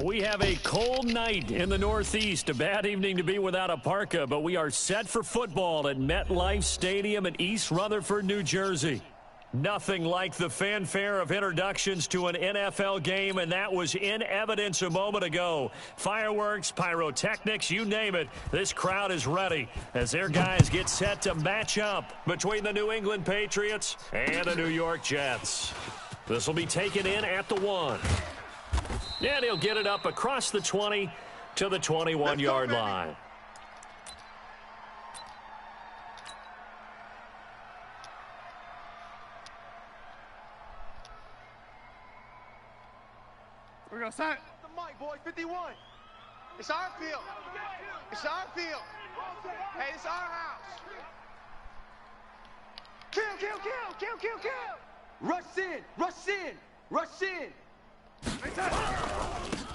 We have a cold night in the Northeast. A bad evening to be without a parka, but we are set for football at MetLife Stadium in East Rutherford, New Jersey. Nothing like the fanfare of introductions to an NFL game, and that was in evidence a moment ago. Fireworks, pyrotechnics, you name it. This crowd is ready as their guys get set to match up between the New England Patriots and the New York Jets. This will be taken in at the 1. And he'll get it up across the 20 to the 21-yard line. We're going to start. The mic, boys, 51. It's our field. It's our field. Hey, it's our house. Kill, kill, kill, kill, kill, kill. Rush in, rush in, rush in.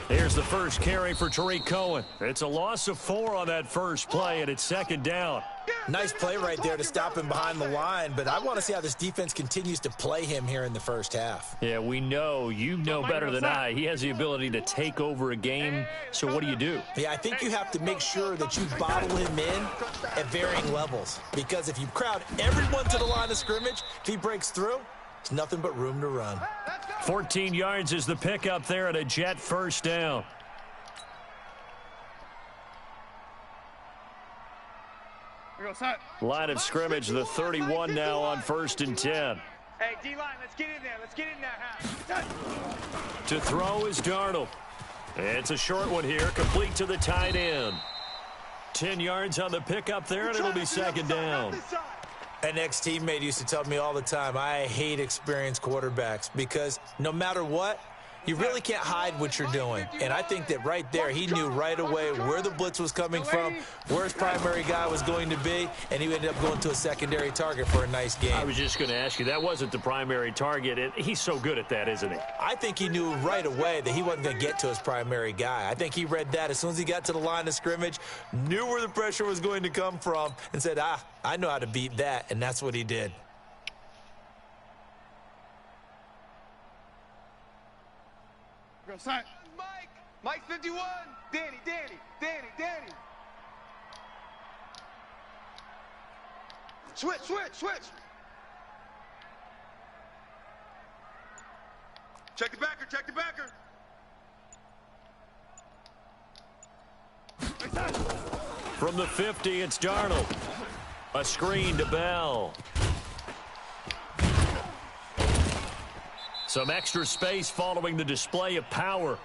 Here's the first carry for Tariq Cohen. It's a loss of 4 on that first play, and it's second down. Nice play right there to stop him behind the line, but I want to see how this defense continues to play him here in the first half. Yeah, we know. You know better than I. He has the ability to take over a game, so what do? Yeah, I think you have to make sure that you bottle him in at varying levels, because if you crowd everyone to the line of scrimmage, if he breaks through, it's nothing but room to run. 14 yards is the pickup there at a Jet first down. Line of scrimmage, the 31 now on 1st and 10. Hey, D-line, let's get in there. Let's get in there. To throw is Darnold. It's a short one here, complete to the tight end. 10 yards on the pickup there, and it'll be second down. An ex-teammate used to tell me all the time, I hate experienced quarterbacks because no matter what, you really can't hide what you're doing. And I think that right there, he knew right away where the blitz was coming from, where his primary guy was going to be, and he ended up going to a secondary target for a nice game. I was just going to ask you, that wasn't the primary target. He's so good at that, isn't he? I think he knew right away that he wasn't going to get to his primary guy. I think he read that as soon as he got to the line of scrimmage, knew where the pressure was going to come from, and said, I know how to beat that, and that's what he did. Mike 51. Danny. Switch. Check the backer. From the 50, it's Darnold. A screen to Bell. Some extra space following the display of power.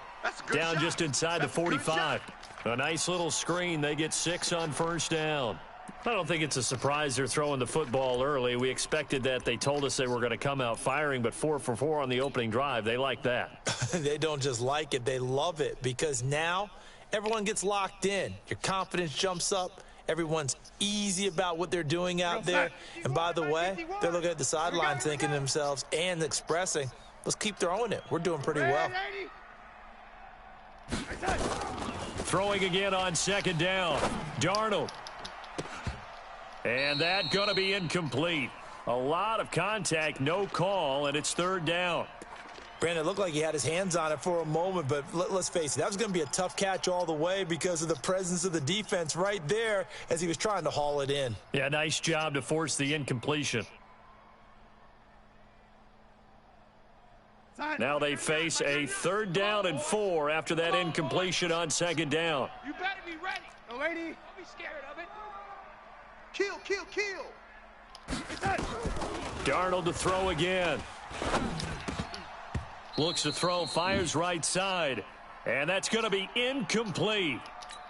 Down shot. Just inside the 45. A nice little screen. They get 6 on first down. I don't think it's a surprise they're throwing the football early. We expected that. They told us they were going to come out firing, but 4 for 4 on the opening drive. They like that. They don't just like it. They love it because now everyone gets locked in. Your confidence jumps up. Everyone's easy about what they're doing out there. And by the way, they're looking at the sideline thinking to themselves and expressing, let's keep throwing it. We're doing pretty well. Throwing again on second down. Darnold. And that going to be incomplete. A lot of contact, no call, and it's third down. Brandon, it looked like he had his hands on it for a moment, but let's face it, that was going to be a tough catch all the way because of the presence of the defense right there as he was trying to haul it in. Yeah, nice job to force the incompletion. Now they face a 3rd down and 4 after that incompletion on second down. You better be ready. No, lady. Don't be scared of it. Kill. Darnold to throw again. Looks to throw, fires right side. And that's going to be incomplete.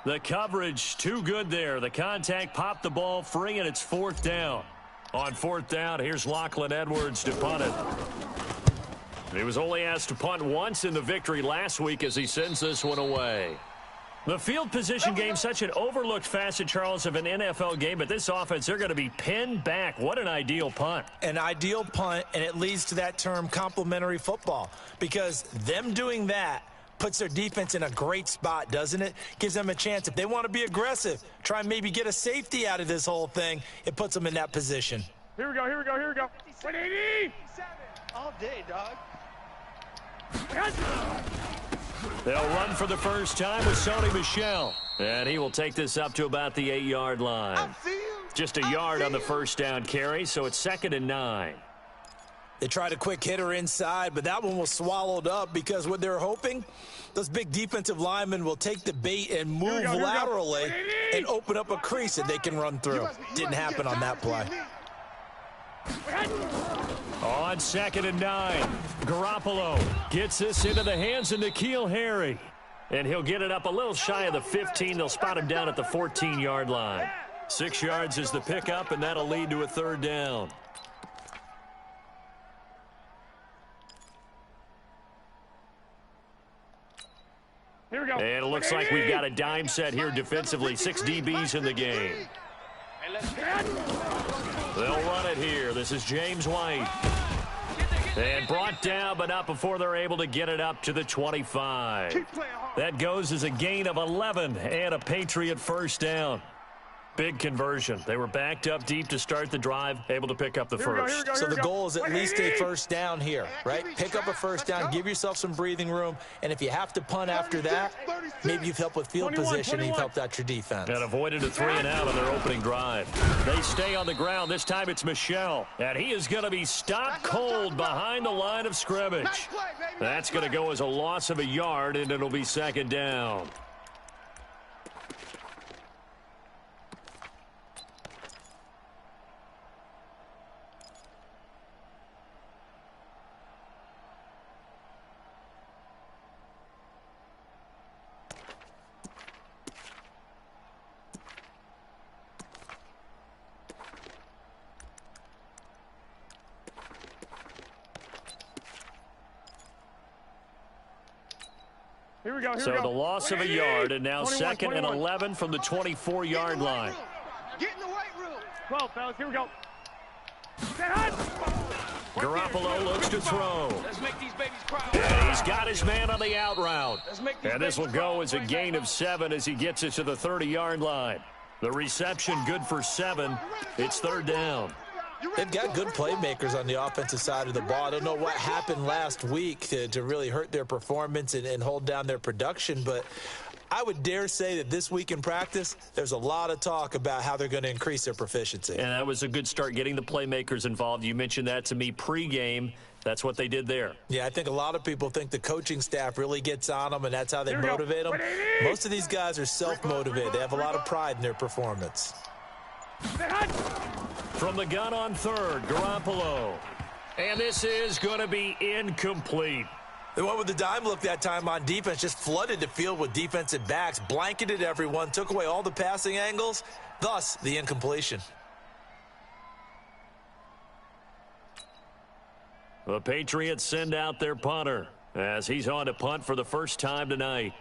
The coverage too good there. The contact popped the ball free, and it's 4th down. On 4th down, here's Lachlan Edwards to punt it. He was only asked to punt once in the victory last week as he sends this one away. The field position game, such an overlooked facet, Charles, of an NFL game, but this offense, they're going to be pinned back. What an ideal punt. An ideal punt, and it leads to that term complementary football, because them doing that Puts their defense in a great spot, doesn't it? Gives them a chance. If they want to be aggressive, try and maybe get a safety out of this whole thing, it puts them in that position. Here we go, here we go, here we go. 180! All day, dog. They'll run for the first time with Sony Michel. And he will take this up to about the 8-yard line. Just a yard on the first down carry, so it's 2nd and 9. They tried a quick hitter inside, but that one was swallowed up because what they're hoping, those big defensive linemen will take the bait and move laterally and open up a crease that they can run through. Didn't happen on that play. On 2nd and 9, Garoppolo gets this into the hands of N'Keal Harry. And he'll get it up a little shy of the 15. They'll spot him down at the 14-yard line. 6 yards is the pickup, and that'll lead to a 3rd down. Here we go. And it looks like we've got a dime set here defensively. 6 DBs in the game. They'll run it here. This is James White. And brought down, but not before they're able to get it up to the 25. That goes as a gain of 11 and a Patriot first down. Big conversion. They were backed up deep to start the drive, able to pick up the first. So the goal is at least a first down here, right? Pick up a first down, give yourself some breathing room, and if you have to punt after that, maybe you've helped with field position and you've helped out your defense. And avoided a 3-and-out on their opening drive. They stay on the ground. This time it's Michel, and he is going to be stopped cold behind the line of scrimmage. That's going to go as a loss of a yard, and it'll be 2nd down. Here we go, so the loss of a yard, and now 2nd and 11 from the 24-yard line. Get in the weight room. 12, fellas, here we go. Garoppolo looks to throw. Let's make these babies cry. And he's got his man on the out route. And this will go as a gain of 7 as he gets it to the 30-yard line. The reception good for 7. It's 3rd down. They've got good playmakers on the offensive side of the ball. I don't know what happened last week to really hurt their performance and hold down their production, but I would dare say that this week in practice, there's a lot of talk about how they're going to increase their proficiency. And that was a good start, getting the playmakers involved. You mentioned that to me pregame. That's what they did there. Yeah, I think a lot of people think the coaching staff really gets on them, and that's how they motivate them. Most of these guys are self-motivated. They have a lot of pride in their performance. From the gun on 3rd, Garoppolo. And this is going to be incomplete. They went with the dime look that time on defense, just flooded the field with defensive backs, blanketed everyone, took away all the passing angles, thus the incompletion. The Patriots send out their punter as he's on to punt for the first time tonight.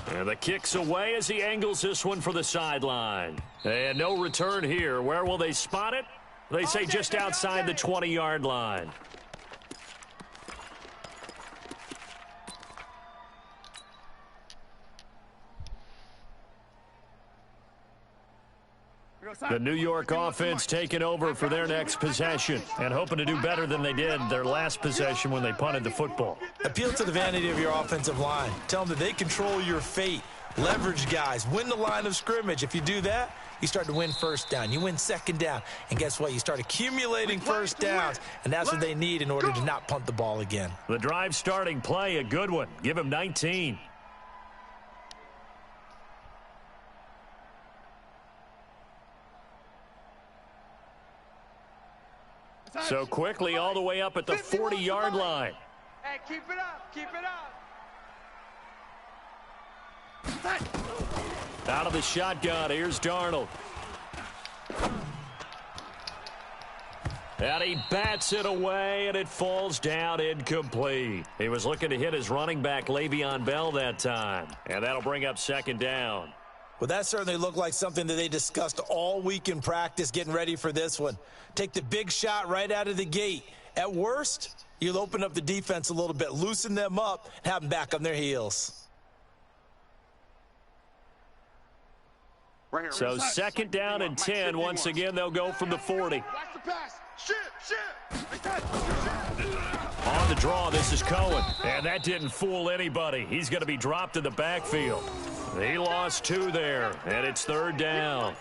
And the kick's away as he angles this one for the sideline. And no return here. Where will they spot it? They say just outside the 20-yard line. The New York offense taking over for their next possession and hoping to do better than they did their last possession when they punted the football. Appeal to the vanity of your offensive line. Tell them that they control your fate. Leverage guys. Win the line of scrimmage. If you do that, you start to win first down. You win 2nd down. And guess what? You start accumulating first downs, and that's what they need in order to not punt the ball again. The drive starting play, a good one. Give him 19. So quickly all the way up at the 40-yard line. Hey, keep it up. Keep it up. Out of the shotgun, here's Darnold. And he bats it away, and it falls down incomplete. He was looking to hit his running back, Le'Veon Bell, that time. And that'll bring up 2nd down. Well, that certainly looked like something that they discussed all week in practice getting ready for this one. Take the big shot right out of the gate. At worst, you'll open up the defense a little bit, loosen them up, and have them back on their heels. Right here, So second down and 10. Once again, they'll go from the 40. Watch the pass. Shit. On the draw, this is Cohen. And that didn't fool anybody. He's going to be dropped in the backfield. He lost 2 there, and it's third down.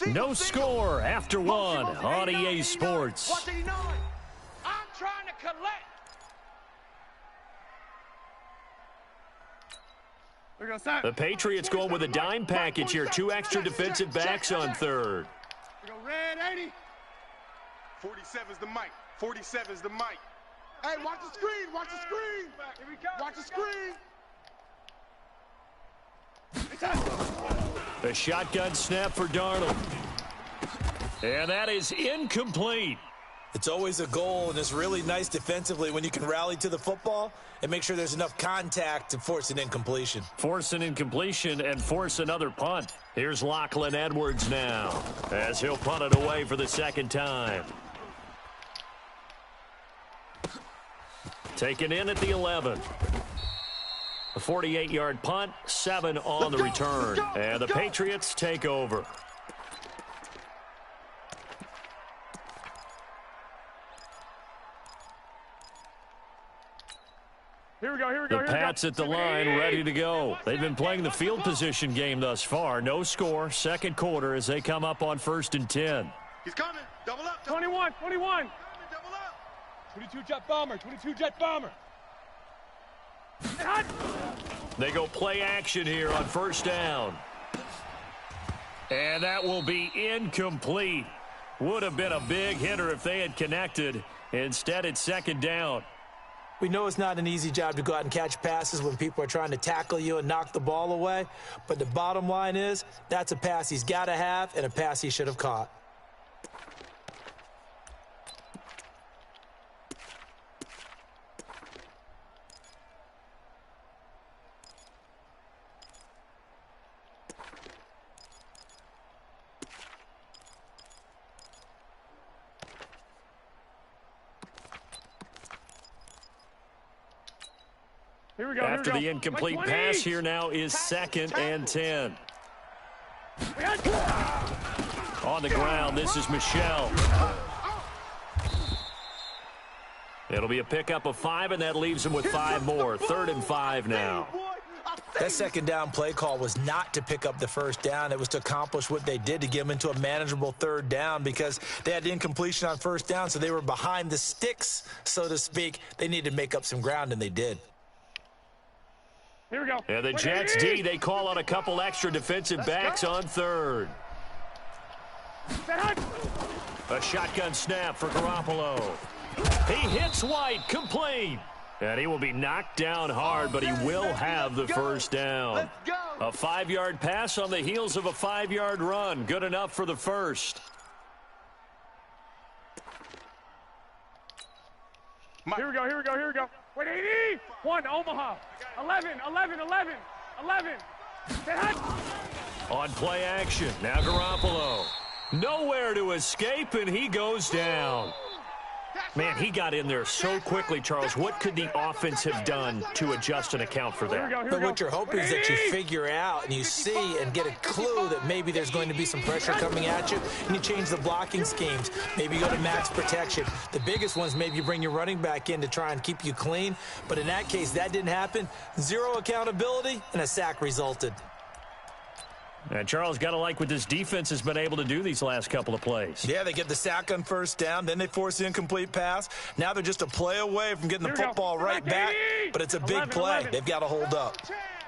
No score after 1 on EA Sports. Watch 89. I'm trying to collect. The Patriots going with a dime package here. 2 extra defensive backs on third. We go red 80. 47's the mic. 47's the mic. Hey, watch the screen. Watch the screen. Here we go. Watch the screen. A shotgun snap for Darnold. And that is incomplete. It's always a goal, and it's really nice defensively when you can rally to the football and make sure there's enough contact to force an incompletion. Force an incompletion and force another punt. Here's Lachlan Edwards now as he'll punt it away for the second time. Taken in at the 11. A 48-yard punt, 7 on the return. And the Patriots take over. The Pats at the line, ready to go. They've been playing the field position game thus far. No score, second quarter as they come up on 1st and 10. He's coming. Double up. 21. Double up. 22 jet bomber. 22 jet bomber. They go play action here on 1st down. And that will be incomplete. Would have been a big hitter if they had connected. Instead, it's 2nd down. We know it's not an easy job to go out and catch passes when people are trying to tackle you and knock the ball away. But the bottom line is, that's a pass he's got to have and a pass he should have caught. After the incomplete pass, here now is 2nd and 10. On the ground, this is Michel. It'll be a pickup of 5, and that leaves him with 5 more. 3rd and 5 now. That 2nd down play call was not to pick up the 1st down. It was to accomplish what they did to get them into a manageable 3rd down because they had the incompletion on 1st down, so they were behind the sticks, so to speak. They needed to make up some ground, and they did. Here we go. And the Jets D, they call out a couple extra defensive backs on 3rd. A shotgun snap for Garoppolo. He hits White, complete. And he will be knocked down hard, but he will have the 1st down. A 5-yard pass on the heels of a 5-yard run. Good enough for the 1st. Here we go. Wait, 80. 1, Omaha. 11. On play action, now Garoppolo. Nowhere to escape, and he goes down. Man, he got in there so quickly, Charles. What could the offense have done to adjust and account for that? But what you're hoping is that you figure out and you see and get a clue that maybe there's going to be some pressure coming at you, and you change the blocking schemes. Maybe you go to max protection. The biggest ones, maybe you bring your running back in to try and keep you clean. But in that case, that didn't happen. 0 accountability, and a sack resulted. And Charles, got to like what this defense has been able to do these last couple of plays. Yeah, they get the sack on 1st down, then they force the incomplete pass. Now they're just a play away from getting the football right back, but it's a big play. They've got to hold up.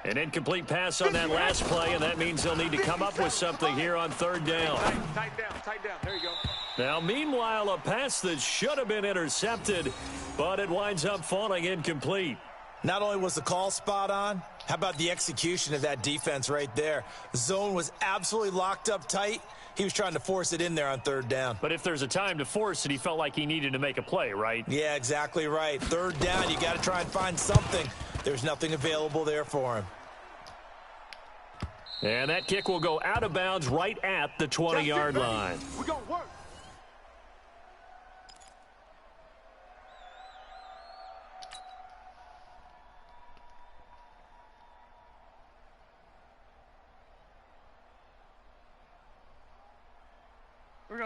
An incomplete pass on that last play, and that means they'll need to come up with something here on 3rd down. Tight down. There you go. Now, meanwhile, a pass that should have been intercepted, but it winds up falling incomplete. Not only was the call spot on, how about the execution of that defense right there? The zone was absolutely locked up tight. He was trying to force it in there on third down. But if there's a time to force it, he felt like he needed to make a play, right? Yeah, exactly right. Third down, you got to try and find something. There's nothing available there for him. And that kick will go out of bounds right at the 20-yard line. We're going to work.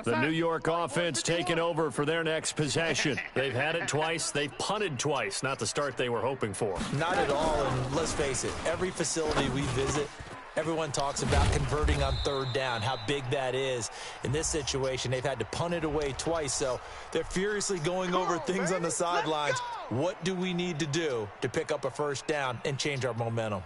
The New York offense taking over for their next possession. They've had it twice. They've punted twice. Not the start they were hoping for. Not at all, and let's face it, every facility we visit, everyone talks about converting on third down, how big that is. In this situation, they've had to punt it away twice, so they're furiously going over things on the sidelines. What do we need to do to pick up a first down and change our momentum?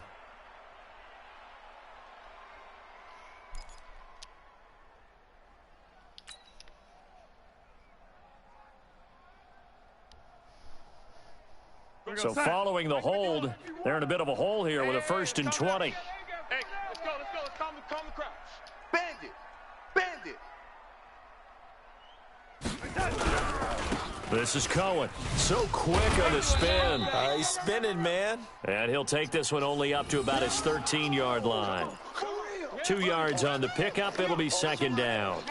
So following the hold, they're in a bit of a hole here with a 1st and 20. Hey, let's go. Let's calm the crowd. Bandit. This is Cohen. So quick on the spin. He's spinning, man. And he'll take this one only up to about his 13-yard line. 2 yards on the pickup. It'll be 2nd down.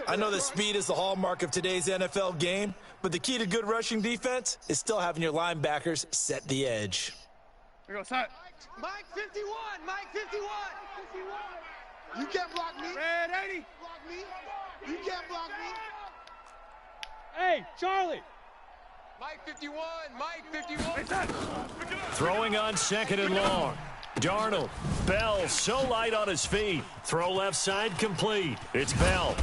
I know that speed is the hallmark of today's NFL game, but the key to good rushing defense is still having your linebackers set the edge. We go, set. Mike 51. You can't block me. Red 80. Block me. You can't block me. Hey, Charlie. Mike 51. Throwing on 2nd and long. Darnold. Bell so light on his feet. Throw left side complete. It's Bell.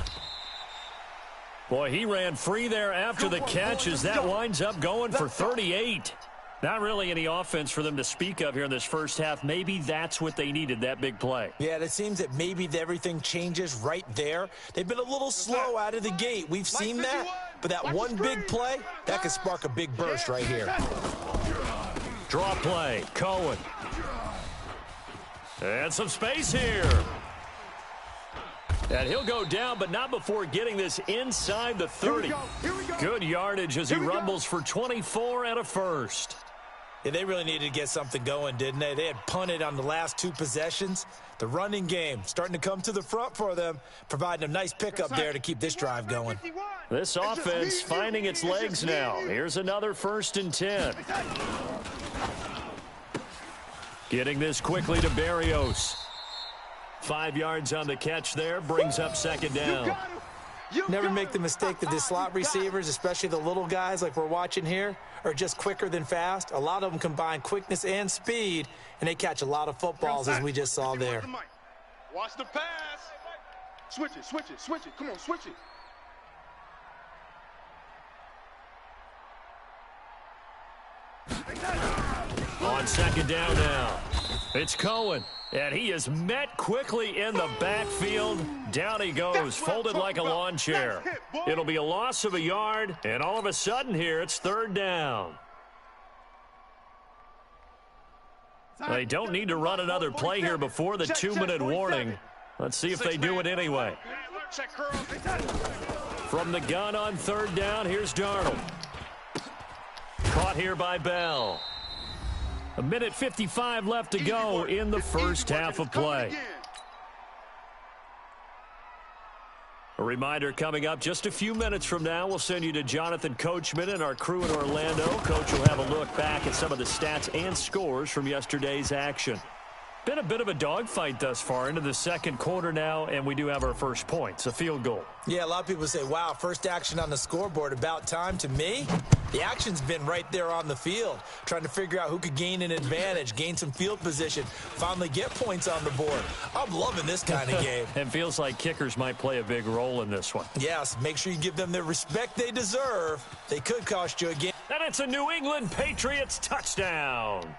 Boy, he ran free there after the catch as that winds up going for 38. Not really any offense for them to speak of here in this first half. Maybe that's what they needed, that big play. Yeah, it seems that maybe everything changes right there. They've been a little slow out of the gate. We've seen that. But that one big play, that could spark a big burst right here. Draw play. Cohen. And some space here. And he'll go down, but not before getting this inside the 30. Good yardage as he rumbles for 24 and a first. Yeah, they really needed to get something going, didn't they? They had punted on the last 2 possessions. The running game starting to come to the front for them, providing a nice pickup there to keep this drive going. This offense finding its legs now. Here's another 1st and 10. Getting this quickly to Berrios. 5 yards on the catch there, brings up 2nd down. Never make the mistake that the slot receivers, especially the little guys like we're watching here, are just quicker than fast. A lot of them combine quickness and speed, and they catch a lot of footballs, as we just saw there. Watch the pass. Switch it. Come on, switch it. On 2nd down now. It's Cohen. And he is met quickly in the backfield. Down he goes, folded like a lawn chair. It'll be a loss of a yard, and all of a sudden here, it's 3rd down. They don't need to run another play here before the 2-minute warning. Let's see if they do it anyway. From the gun on 3rd down, here's Darnold. Caught here by Bell. 1:55 left to go in the first half of play. A reminder coming up just a few minutes from now, we'll send you to Jonathan Coachman and our crew in Orlando. Coach will have a look back at some of the stats and scores from yesterday's action. Been a bit of a dogfight thus far into the 2nd quarter now, and we do have our first points, a field goal. Yeah, a lot of people say, wow, first action on the scoreboard, about time. To me, the action's been right there on the field, trying to figure out who could gain an advantage, gain some field position, finally get points on the board. I'm loving this kind of game. And feels like kickers might play a big role in this one. Yes, make sure you give them the respect they deserve. They could cost you a game. And it's a New England Patriots touchdown.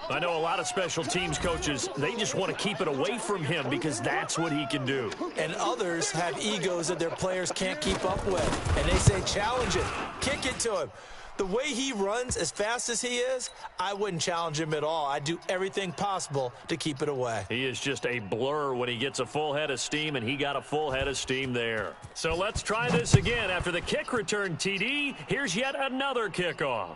I know a lot of special teams coaches, they just want to keep it away from him because that's what he can do. And others have egos that their players can't keep up with. And they say, challenge it, kick it to him. The way he runs as fast as he is, I wouldn't challenge him at all. I'd do everything possible to keep it away. He is just a blur when he gets a full head of steam, and he got a full head of steam there. So let's try this again. After the kick return TD, here's yet another kickoff.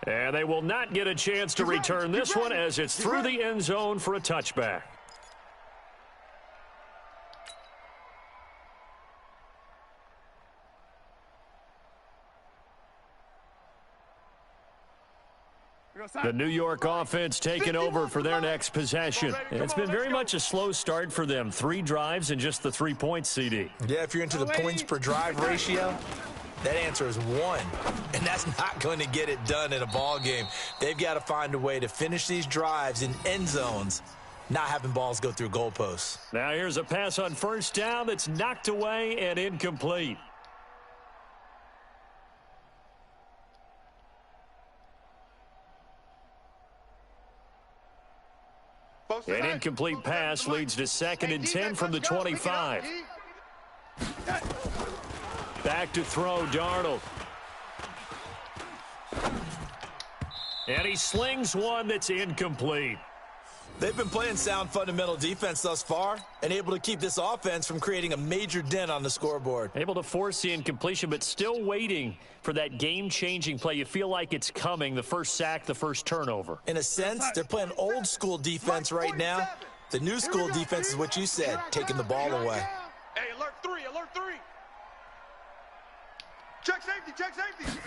And they will not get a chance to return this one as it's through the end zone for a touchback. The New York offense taking over for their next possession. It's been very much a slow start for them. 3 drives and just the 3 points, CD. Yeah, if you're into the points per drive ratio, that answer is 1. And that's not going to get it done in a ball game. They've got to find a way to finish these drives in end zones, not having balls go through goalposts. Now here's a pass on first down that's knocked away and incomplete. An incomplete pass leads to 2nd and 10 from the 25. Back to throw, Darnold. And he slings one that's incomplete. They've been playing sound fundamental defense thus far and able to keep this offense from creating a major dent on the scoreboard. Able to force the incompletion, but still waiting for that game-changing play. You feel like it's coming, the first sack, the first turnover. In a sense, they're playing old-school defense right now. The new school defense is what you said, taking the ball away. Hey, alert 3, alert 3. Check safety, check safety.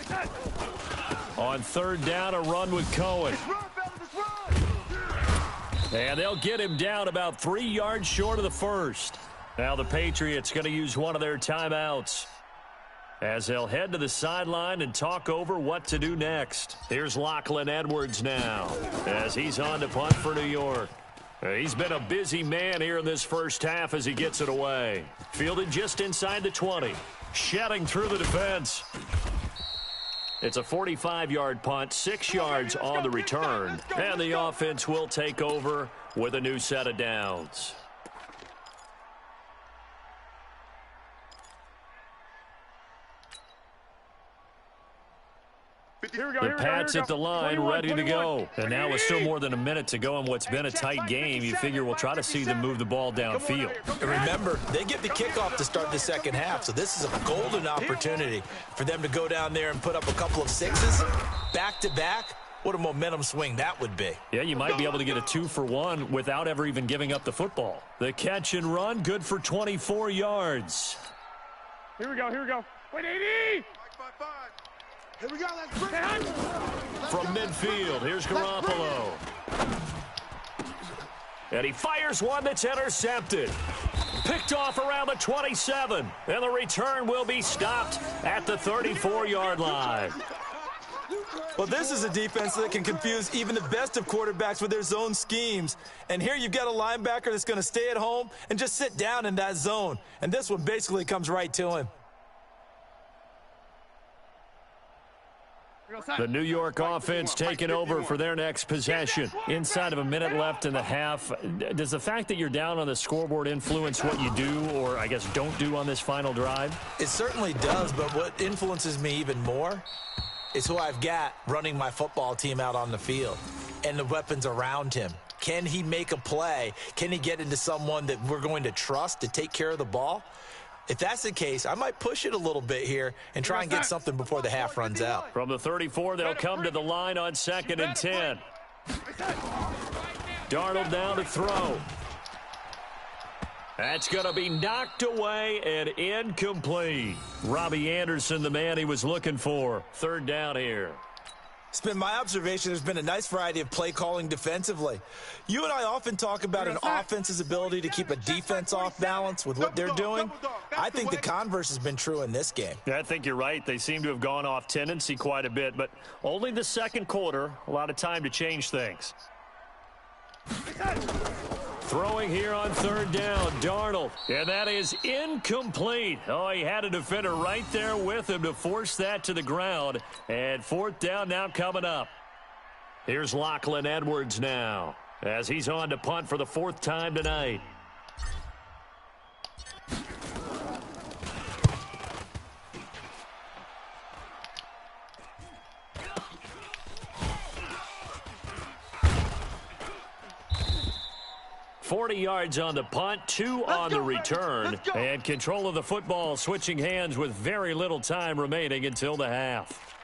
On 3rd down, a run with Cohen. Let's run, fellas, let's run. And they'll get him down about 3 yards short of the first. Now the Patriots going to use one of their timeouts as they'll head to the sideline and talk over what to do next. Here's Lachlan Edwards now as he's on to punt for New York. He's been a busy man here in this first half as he gets it away. Fielded just inside the 20. Shedding through the defense. It's a 45-yard punt, 6 yards on the return. And the offense will take over with a new set of downs. The Pats at the line, ready to go. And now with still more than a minute to go in what's been a tight game, you figure we'll try to see them move the ball downfield. And remember, they get the kickoff to start the second half, so this is a golden opportunity for them to go down there and put up a couple of 6s back-to-back. What a momentum swing that would be. Yeah, you might be able to get a 2-for-1 without ever even giving up the football. The catch and run, good for 24 yards. Here we go, here we go. Wait, 80! Here we go, let's bring it. From midfield, here's Garoppolo. And he fires one that's intercepted. Picked off around the 27. And the return will be stopped at the 34-yard line. Well, this is a defense that can confuse even the best of quarterbacks with their zone schemes. And here you've got a linebacker that's going to stay at home and just sit down in that zone. And this one basically comes right to him. The New York offense taking over for their next possession. Inside of a minute left in the half. Does the fact that you're down on the scoreboard influence what you do or, I guess, don't do on this final drive? It certainly does, but what influences me even more is who I've got running my football team out on the field and the weapons around him. Can he make a play? Can he get into someone that we're going to trust to take care of the ball? If that's the case, I might push it a little bit here and try and get something before the half runs out. From the 34, they'll come to the line on 2nd and 10. Darnold down to throw. That's going to be knocked away and incomplete. Robbie Anderson, the man he was looking for. 3rd down here. It's been my observation there's been a nice variety of play calling defensively. You and I often talk about an offense's ability to keep a defense off balance with what they're doing. I think the converse has been true in this game. Yeah, I think you're right. They seem to have gone off tendency quite a bit, but only the second quarter, a lot of time to change things. Throwing here on 3rd down, Darnold. And that is incomplete. Oh, he had a defender right there with him to force that to the ground. And 4th down now coming up. Here's Lachlan Edwards now as he's on to punt for the 4th time tonight. 40 yards on the punt, 2 on the return, and control of the football switching hands with very little time remaining until the half.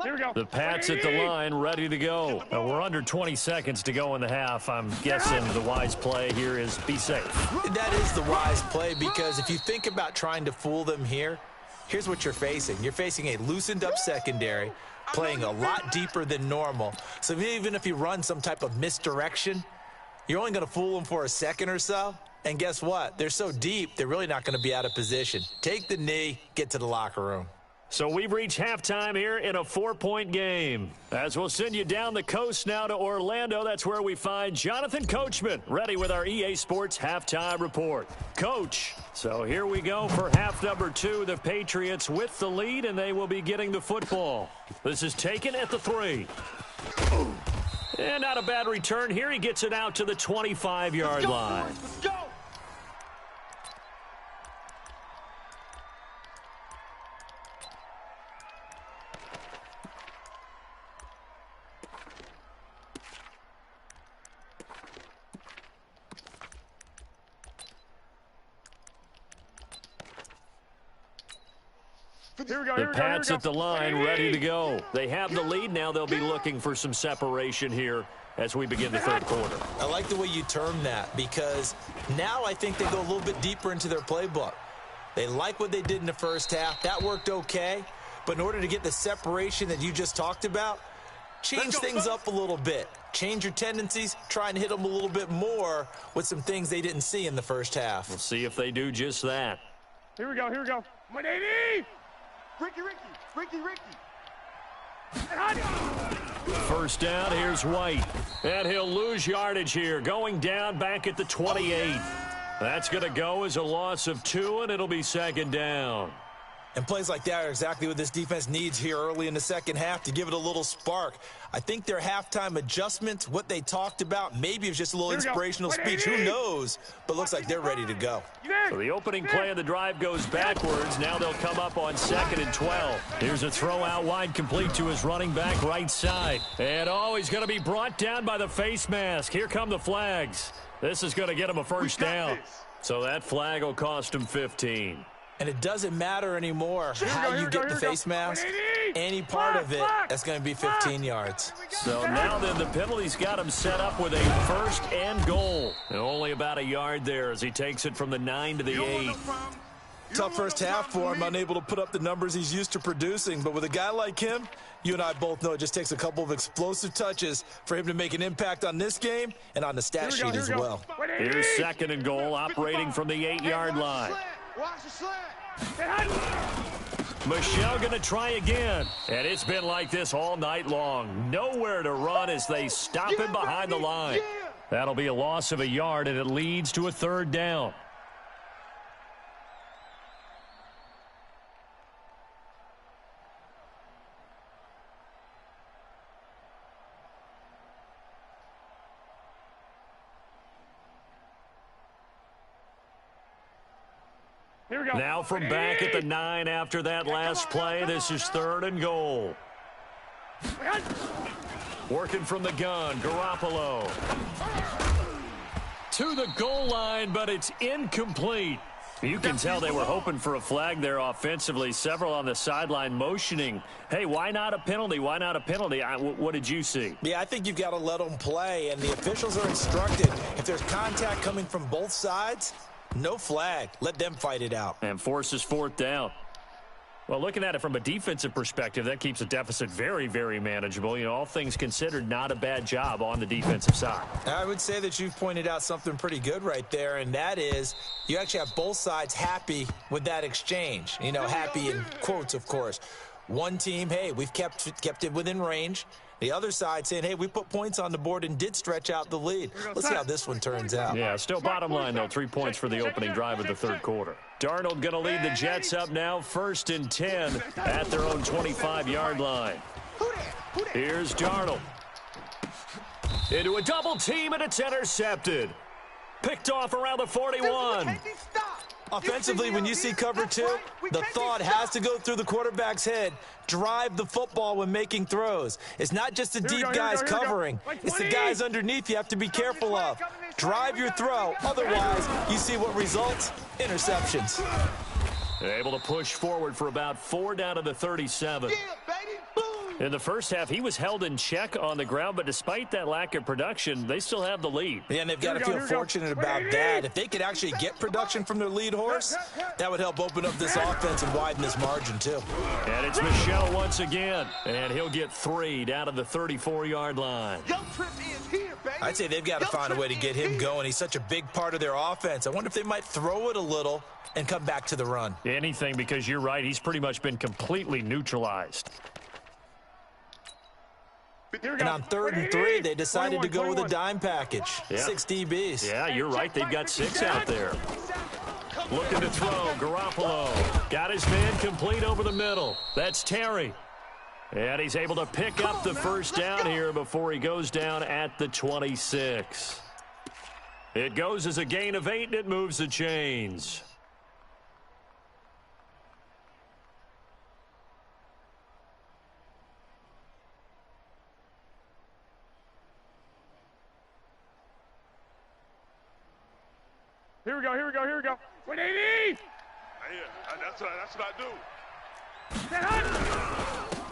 Here we go. The Pats at the line, ready to go. We're under 20 seconds to go in the half. I'm guessing the wise play here is be safe. That is the wise play, because if you think about trying to fool them here, here's what you're facing. You're facing a loosened up secondary, playing a lot deeper than normal. So even if you run some type of misdirection, you're only going to fool them for a second or so. And guess what? They're so deep, they're really not going to be out of position. Take the knee, get to the locker room. So we've reached halftime here in a 4-point game. As we'll send you down the coast now to Orlando, that's where we find Jonathan Coachman, ready with our EA Sports halftime report. Coach, so here we go for half number 2. The Patriots with the lead, and they will be getting the football. This is taken at the 3. And not a bad return here. He gets it out to the 25-yard line. Let's go. The Pats at the line, ready to go. They have the lead. Now they'll be looking for some separation here as we begin the third quarter. I like the way you term that, because now I think they go a little bit deeper into their playbook. They like what they did in the first half. That worked okay. But in order to get the separation that you just talked about, change things up a little bit. Change your tendencies. Try and hit them a little bit more with some things they didn't see in the first half. We'll see if they do just that. Here we go. Here we go. 180. Ricky. First down, here's White. And he'll lose yardage here, going down back at the 28. That's going to go as a loss of 2, and it'll be second down. And plays like that are exactly what this defense needs here early in the second half to give it a little spark. I think their halftime adjustments, what they talked about, maybe it was just a little inspirational speech. Who knows? But looks like they're ready to go. So the opening play of the drive goes backwards. Now they'll come up on 2nd and 12. Here's a throw out wide, complete to his running back right side. And he's going to be brought down by the face mask. Here come the flags. This is going to get him a first down. So that flag will cost him 15. And it doesn't matter anymore how you get the face mask. Any part of it, that's going to be 15 yards. So now then the penalty's got him set up with a 1st and goal. And only about a yard there as he takes it from the 9 to the 8. Tough first half for him, unable to put up the numbers he's used to producing. But with a guy like him, you and I both know it just takes a couple of explosive touches for him to make an impact on this game and on the stat sheet as well. Here's 2nd and goal, operating from the 8-yard line. Watch the slant. Michelle going to try again. And it's been like this all night long. Nowhere to run as they stop him behind the line. That'll be a loss of a yard, and it leads to a 3rd down. Here we go. Now from back at the 9 after that last play, this is 3rd and goal. Working from the gun, Garoppolo. To the goal line, but it's incomplete. You can tell they were hoping for a flag there offensively. Several on the sideline motioning. Hey, why not a penalty? Why not a penalty? What did you see? Yeah, I think you've got to let them play, and the officials are instructed. If there's contact coming from both sides, no flag. Let them fight it out. And forces 4th down. Well, looking at it from a defensive perspective, that keeps the deficit very, very manageable. You know, all things considered, not a bad job on the defensive side. I would say that you've pointed out something pretty good right there, and that is you actually have both sides happy with that exchange. You know, happy in quotes, of course. One team, hey, we've kept it within range. The other side saying, hey, we put points on the board and did stretch out the lead. Let's see how this one turns out. Yeah, still bottom line, though. 3 points for the opening drive of the third quarter. Darnold going to lead the Jets up now, 1st and 10 at their own 25-yard line. Here's Darnold. Into a double team, and it's intercepted. Picked off around the 41. Offensively, when you see cover two, the thought has to go through the quarterback's head. Drive the football when making throws. It's not just the deep guys covering. It's the guys underneath you have to be careful of. Drive your throw. Otherwise, you see what results? Interceptions. They're able to push forward for about 4 down to the 37. In the first half, he was held in check on the ground, but despite that lack of production, they still have the lead. Yeah, and they've got to feel fortunate about that. If they could actually get production from their lead horse, that would help open up this offense and widen this margin, too. And it's Michel once again, and he'll get 3 down to the 34-yard line. I'd say they've got to find a way to get him going. He's such a big part of their offense. I wonder if they might throw it a little and come back to the run. Anything, because you're right, he's pretty much been completely neutralized. And on 3rd and 3, they decided to go with a dime package. 6 DBs. Yeah, you're right. They've got 6 out there. Looking to throw. Garoppolo got his man complete over the middle. That's Terry. And he's able to pick up the first down here before he goes down at the 26. It goes as a gain of 8, and it moves the chains. Here we go, here we go, here we go. 180! Yeah, that's what I do.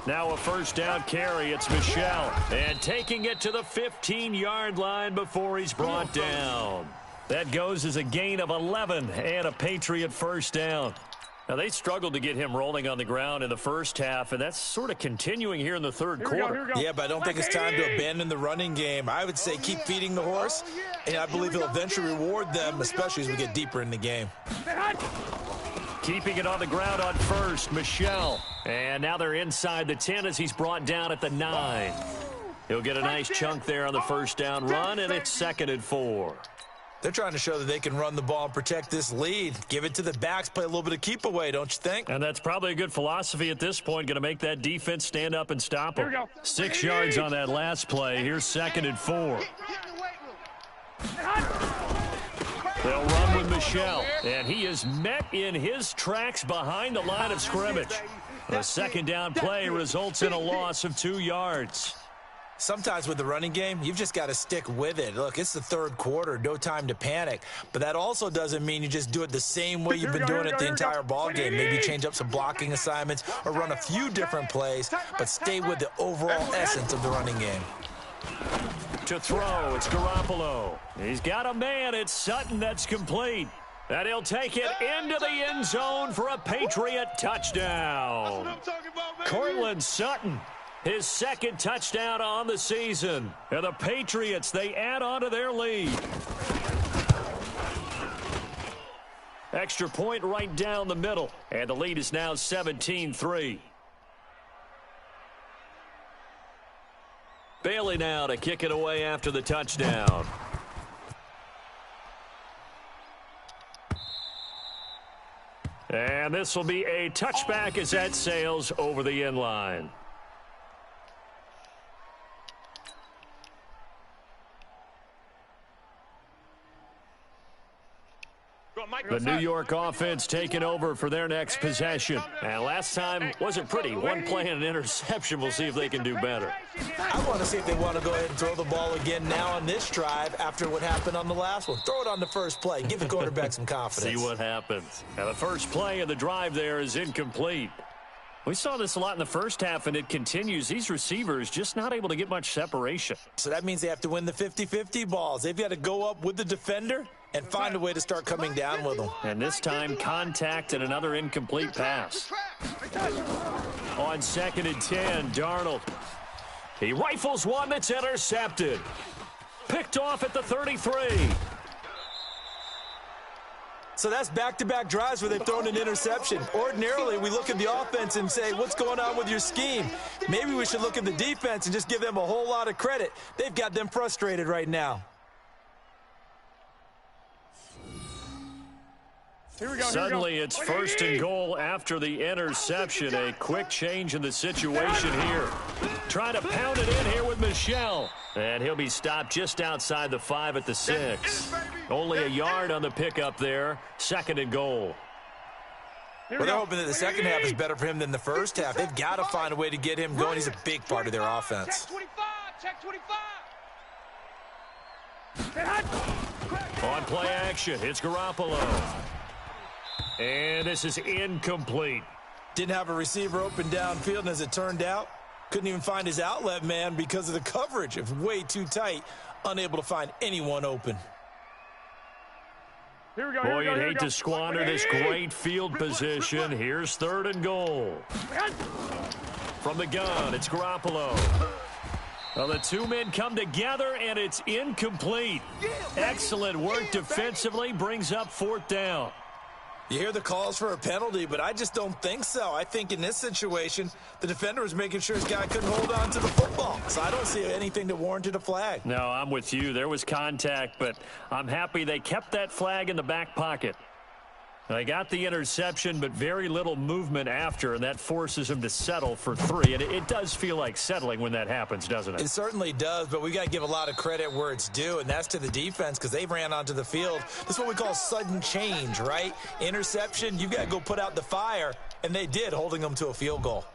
Now a first down carry. It's Michel. And taking it to the 15-yard line before he's brought down. That goes as a gain of 11 and a Patriot first down. Now, they struggled to get him rolling on the ground in the first half, and that's sort of continuing here in the third quarter. Yeah, but I don't think it's time to abandon the running game. I would say keep feeding the horse, and I believe he'll eventually reward them, especially as we get deeper in the game. Keeping it on the ground on first, Michel. And now they're inside the 10 as he's brought down at the 9. He'll get a nice chunk there on the first down run, and it's 2nd and 4. They're trying to show that they can run the ball and protect this lead. Give it to the backs, play a little bit of keep away, don't you think? And that's probably a good philosophy at this point, going to make that defense stand up and stop them. 6 yards on that last play. Here's 2nd and 4. They'll run with Michel, and he is met in his tracks behind the line of scrimmage. The second down play results in a loss of 2 yards. Sometimes with the running game, you've just got to stick with it. Look, it's the third quarter, no time to panic. But that also doesn't mean you just do it the same way you've been doing it the entire ball game. Maybe change up some blocking assignments or run a few different plays, but stay with the overall essence of the running game. To throw, it's Garoppolo. He's got a man. It's Sutton that's complete. And he'll take it into the end zone for a Patriot touchdown. Cortland Sutton. His second touchdown on the season. And the Patriots, they add on to their lead. Extra point right down the middle. And the lead is now 17-3. Bailey now to kick it away after the touchdown. And this will be a touchback as that sails over the end line. The New York offense taking over for their next possession. And last time wasn't pretty. One play and an interception. We'll see if they can do better. I want to see if they want to go ahead and throw the ball again now on this drive after what happened on the last one. Throw it on the first play. Give the quarterback some confidence. See what happens. Now the first play of the drive there is incomplete. We saw this a lot in the first half, and it continues. These receivers just not able to get much separation. So that means they have to win the 50-50 balls. They've got to go up with the defender and find a way to start coming down with them. And this time, contact and another incomplete pass. On 2nd and 10, Darnold. He rifles one that's intercepted. Picked off at the 33. So that's back-to-back drives where they've thrown an interception. Ordinarily, we look at the offense and say, what's going on with your scheme? Maybe we should look at the defense and just give them a whole lot of credit. They've got them frustrated right now. Suddenly, it's 1st and goal after the interception. A quick change in the situation here. Trying to pound it in here with Michelle. And he'll be stopped just outside the 5 at the 6. Only a yard on the pickup there. 2nd and goal. Well, they're hoping that the second half is better for him than the first half. They've got to find a way to get him going. He's a big part of their offense. Check 25. On play action, it's Garoppolo. And this is incomplete. Didn't have a receiver open downfield, and as it turned out, couldn't even find his outlet man because of the coverage. It was way too tight, unable to find anyone open. Here we go. Boy, you'd hate to squander this great field position. Here's 3rd and goal. From the gun, it's Garoppolo. Well, the two men come together, and it's incomplete. Excellent work defensively, brings up 4th down. You hear the calls for a penalty, but I just don't think so. I think in this situation, the defender was making sure his guy couldn't hold on to the football. So I don't see anything that warranted a flag. No, I'm with you. There was contact, but I'm happy they kept that flag in the back pocket. They got the interception, but very little movement after, and that forces him to settle for 3. And it does feel like settling when that happens, doesn't it? It certainly does, but we got to give a lot of credit where it's due, and that's to the defense because they ran onto the field. This is what we call sudden change, right? Interception, you've got to go put out the fire, and they did, holding them to a field goal.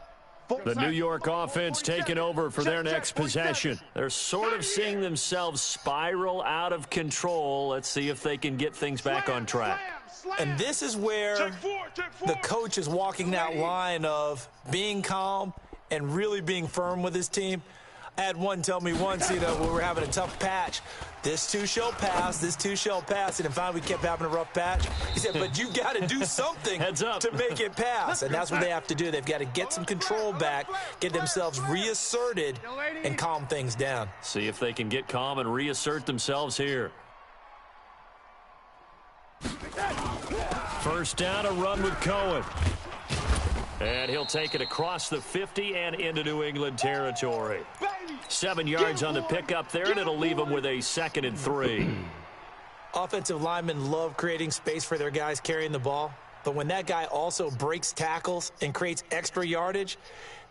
The New York offense taking over for their next possession. They're sort of seeing themselves spiral out of control. Let's see if they can get things back on track. And this is where the coach is walking that line of being calm and really being firm with his team. I had one tell me once, when we were having a tough patch, this too shall pass, this too shall pass. And finally we kept having a rough patch. He said, but you got to do something to make it pass. And that's what they have to do. They've got to get some control back, get themselves reasserted, and calm things down. See if they can get calm and reassert themselves here. 1st down, a run with Cohen. And he'll take it across the 50 and into New England territory. 7 yards on the pickup there, and it'll leave them with a 2nd and 3. Offensive linemen love creating space for their guys carrying the ball. But when that guy also breaks tackles and creates extra yardage,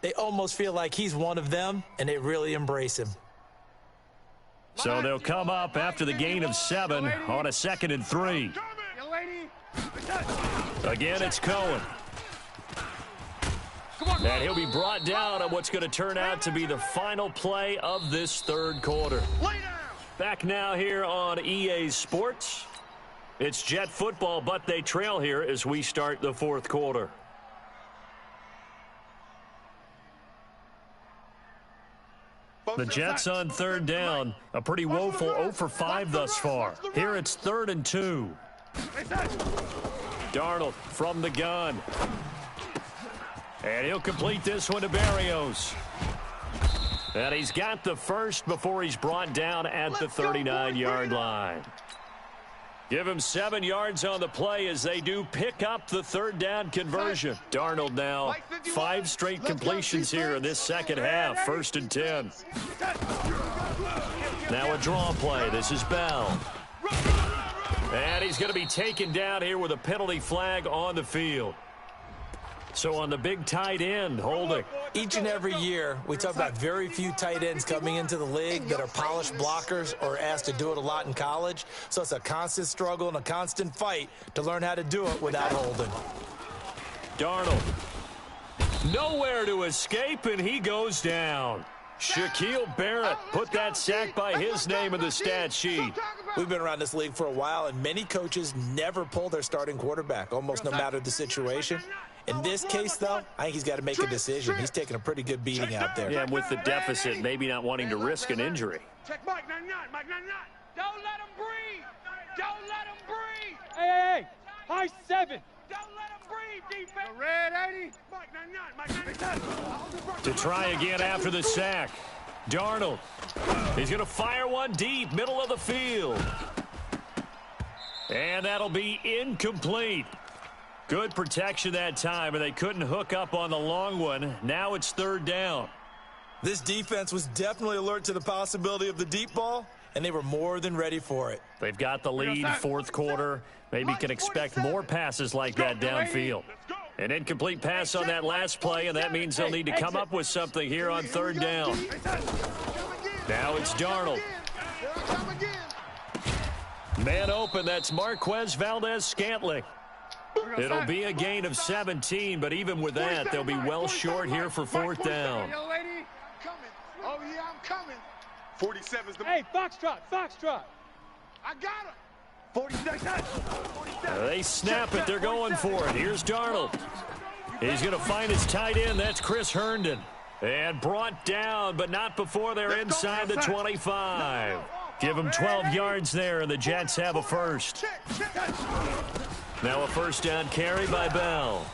they almost feel like he's one of them, and they really embrace him. So they'll come up after the gain of 7 on a 2nd and 3. Again, it's Cohen. And he'll be brought down on what's going to turn out to be the final play of this 3rd quarter. Back now here on EA Sports. It's Jet football, but they trail here as we start the 4th quarter. The Jets on 3rd down. A pretty woeful 0 for 5 thus far. Here it's 3rd and 2. Darnold from the gun. And he'll complete this one to Berrios. And he's got the first before he's brought down at the 39-yard line. Give him 7 yards on the play as they do pick up the 3rd down conversion. Darnold now 5 straight completions here in this 2nd half. 1st and 10. Now a draw play. This is Bell. And he's going to be taken down here with a penalty flag on the field. So on the big tight end, holding. Each and every year, we talk about very few tight ends coming into the league that are polished blockers or asked to do it a lot in college. So it's a constant struggle and a constant fight to learn how to do it without holding. Darnold. Nowhere to escape, and he goes down. Shaquille Barrett put that sack by his name in the stat sheet. We've been around this league for a while, and many coaches never pull their starting quarterback, almost no matter the situation. In this case, though, I think he's got to make a decision. He's taking a pretty good beating out there. Yeah, and with the deficit, maybe not wanting to risk an injury. Check Mike 99, Mike 99. Don't let him breathe. Don't let him breathe. Hey, high 7. Don't let him breathe, defense. Red 80. Mike 99, Mike 99. To try again after the sack. Darnold. He's going to fire one deep, middle of the field. And that'll be incomplete. Good protection that time, and they couldn't hook up on the long one. Now it's 3rd down. This defense was definitely alert to the possibility of the deep ball, and they were more than ready for it. They've got the lead, 4th quarter. Maybe can expect more passes like that downfield. An incomplete pass on that last play, and that means they'll need to come up with something here on third down. Now it's Darnold. Man open, that's Marquez Valdez-Scantling. It'll be a gain of 17, but even with that, they'll be well short here for fourth down. Oh, yeah, I'm coming. 47's the... Hey, Foxtrot, Foxtrot. I got him. 47. They snap it. They're going for it. Here's Darnold. He's going to find his tight end. That's Chris Herndon. And brought down, but not before they're inside the 25. Give them 12 yards there, and the Jets have a first. Now a first down carry by Bell.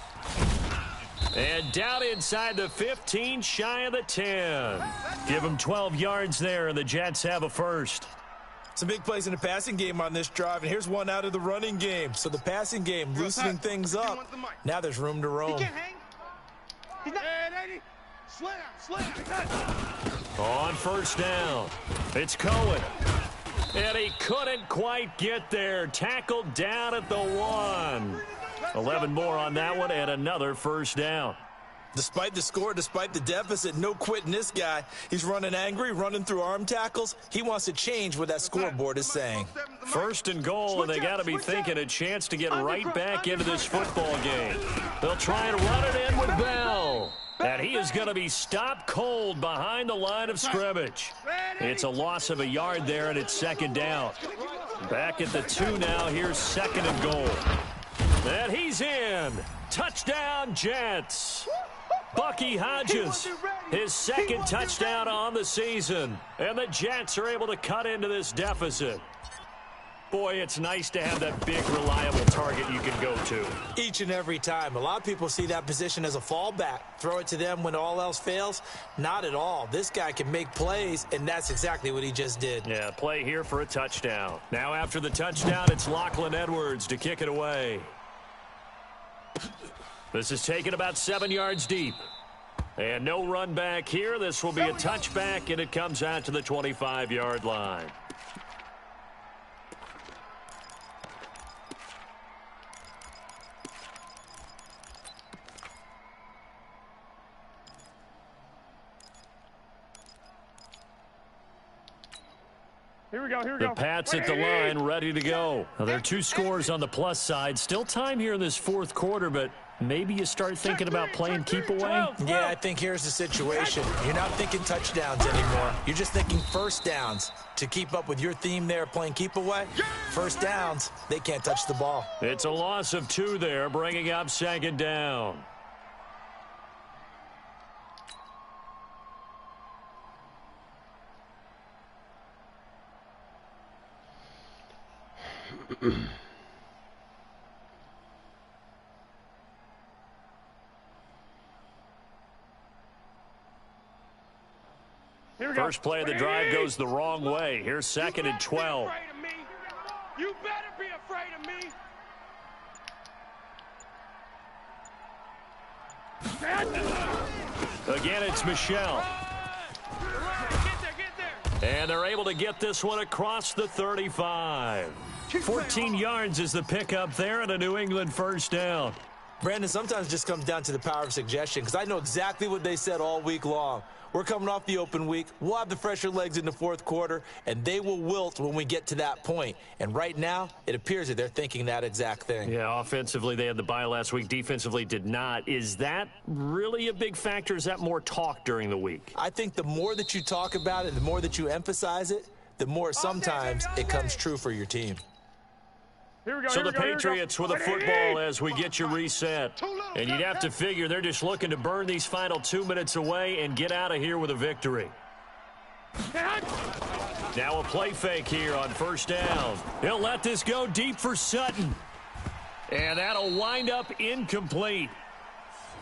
And down inside the 15, shy of the 10. Give them 12 yards there, and the Jets have a first. Some big plays in the passing game on this drive, and here's one out of the running game. So the passing game loosening things up. Now there's room to roam. On first down, it's Cohen. And he couldn't quite get there. Tackled down at the 1. 11 more on that one, and another first down. Despite the score, despite the deficit, no quitting this guy. He's running angry, running through arm tackles. He wants to change what that scoreboard is saying. First and goal, and they got to be thinking a chance to get right back into this football game. They'll try and run it in with Bell. And he is going to be stopped cold behind the line of scrimmage. It's a loss of a yard there, and it's second down. Back at the 2 now. Here's second and goal. And he's in. Touchdown, Jets. Bucky Hodges, his second touchdown on the season. And the Jets are able to cut into this deficit. Boy, it's nice to have that big, reliable target you can go to. Each and every time. A lot of people see that position as a fallback. Throw it to them when all else fails. Not at all. This guy can make plays, and that's exactly what he just did. Yeah, play here for a touchdown. Now after the touchdown, it's Lachlan Edwards to kick it away. This is taken about 7 yards deep. And no run back here. This will be a touchback, and it comes out to the 25-yard line. Here we go. The Pats at the line, ready to go. Now, there are 2 scores on the plus side. Still time here in this fourth quarter, but maybe you start thinking about playing keep away? Yeah, I think here's the situation. You're not thinking touchdowns anymore. You're just thinking first downs. To keep up with your theme there, playing keep away, first downs, they can't touch the ball. It's a loss of 2 there, bringing up second down. First play of the drive goes the wrong way. Here's second and 12. You better be afraid of me. Again, it's Michelle. Get there. And they're able to get this one across the 35. 14 yards is the pickup there, and a New England first down. Brandon, sometimes it just comes down to the power of suggestion, because I know exactly what they said all week long. We're coming off the open week. We'll have the fresher legs in the fourth quarter, and they will wilt when we get to that point. And right now, it appears that they're thinking that exact thing. Yeah, offensively, they had the bye last week. Defensively, did not. Is that really a big factor? Is that more talk during the week? I think the more that you talk about it, the more that you emphasize it, the more sometimes it comes true for your team. So the Patriots with a football as we get you reset. And you'd have to figure they're just looking to burn these final 2 minutes away and get out of here with a victory. Now a play fake here on first down. He'll let this go deep for Sutton. And that'll wind up incomplete.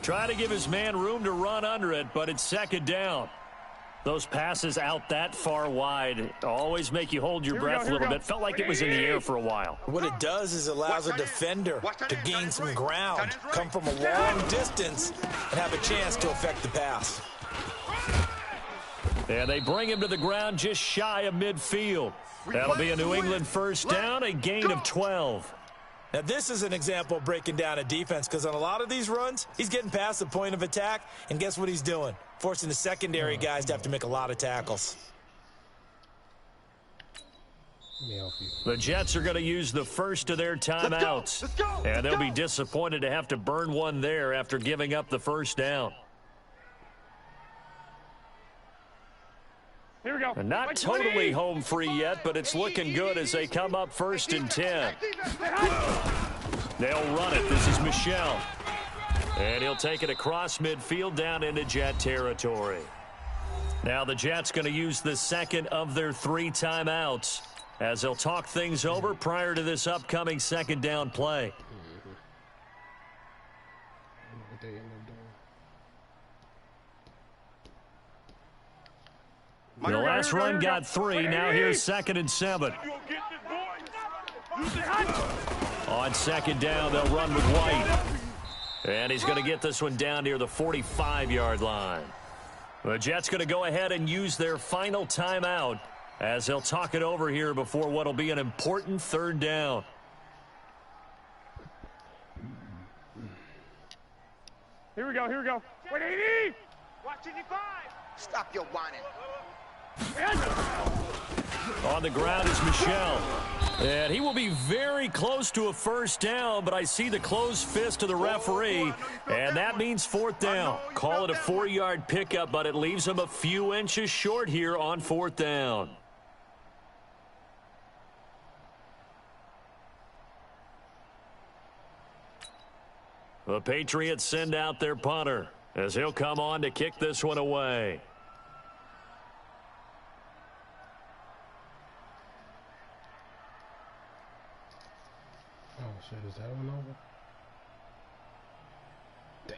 Try to give his man room to run under it, but it's second down. Those passes out that far wide always make you hold your breath a little bit. Felt like it was in the air for a while. What it does is allows a defender to gain some ground, come from a long distance, and have a chance to affect the pass. And they bring him to the ground just shy of midfield. That'll be a New England first down, a gain of 12. Now, this is an example of breaking down a defense because on a lot of these runs, he's getting past the point of attack, and guess what he's doing? Forcing the secondary guys to have to make a lot of tackles. The Jets are going to use the first of their timeouts. And they'll be disappointed to have to burn one there after giving up the first down. Here we go. And not totally home free yet, but it's looking good as they come up 1st and 10. They'll run it. This is Michel. And he'll take it across midfield down into Jet territory. Now the Jets going to use the second of their 3 timeouts as they'll talk things over prior to this upcoming second down play. The last run got 3. Now here's 2nd and 7. On second down, they'll run with White. And he's going to get this one down near the 45-yard line. The Jets going to go ahead and use their final timeout as they'll talk it over here before what will be an important 3rd down. Here we go, here we go. Wait, 80! Watch 85! Stop your whining. On the ground is Michel. And he will be very close to a first down, but I see the closed fist of the referee, and that means 4th down. Call it a 4-yard pickup, but it leaves him a few inches short here on 4th down. The Patriots send out their punter as he'll come on to kick this one away. Oh, shit, is that one over? Damn.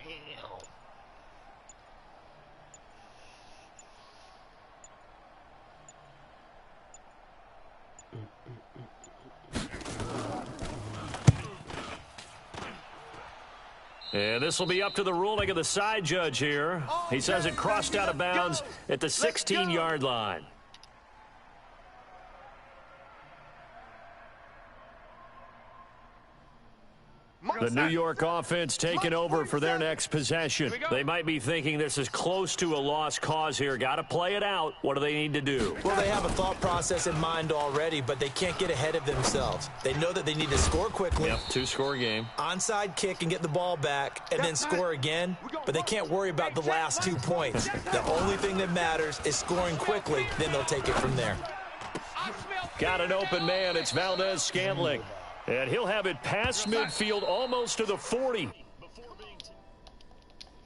And this will be up to the ruling of the side judge here. He says it crossed out of bounds at the 16-yard line. The New York offense taking over for their next possession. They might be thinking this is close to a lost cause here. Got to play it out. What do they need to do? Well, they have a thought process in mind already, but they can't get ahead of themselves. They know that they need to score quickly. Yep, 2-score game. Onside kick and get the ball back and then score again, but they can't worry about the last 2 points. The only thing that matters is scoring quickly, then they'll take it from there. Got an open man. It's Valdez-Scantling. And he'll have it past midfield almost to the 40.